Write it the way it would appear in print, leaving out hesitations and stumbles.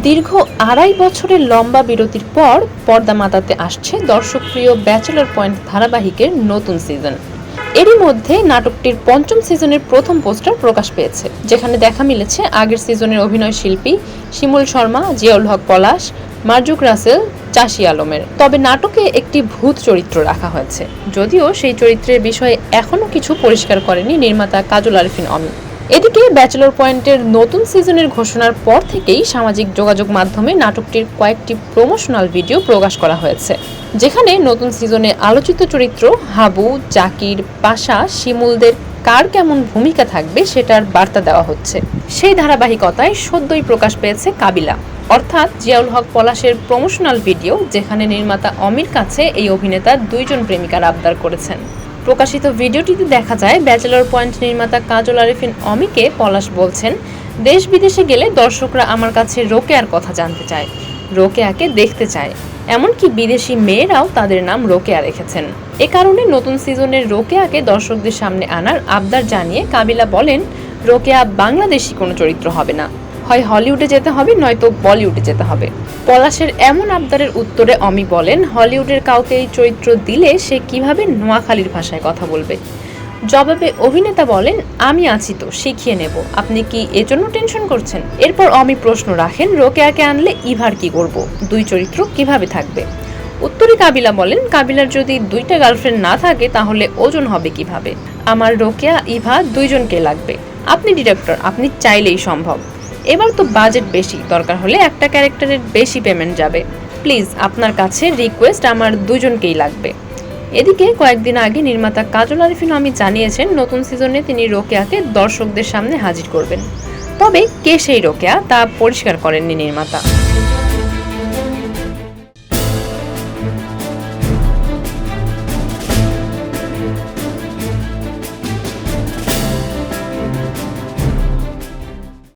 দীর্ঘ ২.৫ বছরের লম্বা বিরতির পর পর্দা মাতাতে আসছে দর্শকপ্রিয় ব্যাচেলর পয়েন্ট ধারাবাহিকের নতুন সিজন। এরই মধ্যে নাটকটির ৫ম সিজনের প্রথম পোস্টার প্রকাশ পেয়েছে, যেখানে দেখা মিলেছে আগের সিজনের অভিনয় শিল্পী শিমুল শর্মা, জিয়াউল হক পলাশ, মার্জুক রাসেল, চাষী আলমের। তবে নাটকে একটি ভূত চরিত্র রাখা হয়েছে, যদিও সেই চরিত্রের বিষয়ে এখনও কিছু পরিষ্কার করেনি নির্মাতা কাজল আরিফিন অমি। এদিকে ব্যাচেলর পয়েন্টের নতুন সিজনের ঘোষণার পর থেকেই সামাজিক যোগাযোগ মাধ্যমে নাটকটির কয়েকটি প্রমোশনাল ভিডিও প্রকাশ করা হয়েছে, যেখানে নতুন সিজনে আলোচিত চরিত্র হাবু, জাকির, পাশা, শিমুলদের কার কেমন ভূমিকা থাকবে সেটার বার্তা দেওয়া হচ্ছে। সেই ধারাবাহিকতায় সদ্যই প্রকাশ পেয়েছে কাবিলা, অর্থাৎ জিয়াউল হক পলাশের প্রমোশনাল ভিডিও, যেখানে নির্মাতা অমির কাছে এই অভিনেতা ২ জন প্রেমিকার আবদার করেছেন। প্রকাশিত ভিডিওটিতে দেখা যায় ব্যাচেলর পয়েন্ট নির্মাতা কাজল আরিফিন অমিকে পলাশ বলছেন, দেশ বিদেশে গেলে দর্শকরা আমার কাছে রোকেয়ার কথা জানতে চায়, রোকেয়াকে দেখতে চায়, এমনকি বিদেশি মেয়েরাও তাদের নাম রোকেয়া রেখেছেন। এ কারণে নতুন সিজনের রোকেয়াকে দর্শকদের সামনে আনার আবদার জানিয়ে কাবিলা বলেন, রোকেয়া বাংলাদেশি কোনো চরিত্র হবে না, হয় হলিউডে যেতে হবে নয়তো বলিউডে যেতে হবে। পলাশের এমন আবদারের উত্তরে অমি বলেন, হলিউডের কাউকে এই চরিত্র দিলে সে কিভাবে নোয়াখালীর ভাষায় কথা বলবে। জবাবে অভিনেতা বলেন, আমি আছি তো, শিখিয়ে নেব, আপনি কি এজন্য টেনশন করছেন? এরপর অমি প্রশ্ন রাখেন, রোকেয়াকে আনলে ইভার কি করব, 2 চরিত্র কিভাবে থাকবে? উত্তরে কাবিলা বলেন, কাবিলার যদি 2টা গার্লফ্রেন্ড না থাকে তাহলে ওজন হবে কিভাবে? আমার রোকেয়া, ইভা 2 জনকে লাগবে। আপনি ডিরেক্টর, আপনি চাইলেই সম্ভব। এবার তো বাজেট বেশি, দরকার হলে একটা ক্যারেক্টারের বেশি পেমেন্ট যাবে। প্লিজ আপনার কাছে রিকোয়েস্ট, আমার 2 জনকেই লাগবে। এদিকে কয়েকদিন আগে নির্মাতা কাজল আরিফিন অমি জানিয়েছেন, নতুন সিজনে তিনি রোকেয়াকে দর্শকদের সামনে হাজির করবেন। তবে কে সেই রোকেয়া তা পরিষ্কার করেননি নির্মাতা।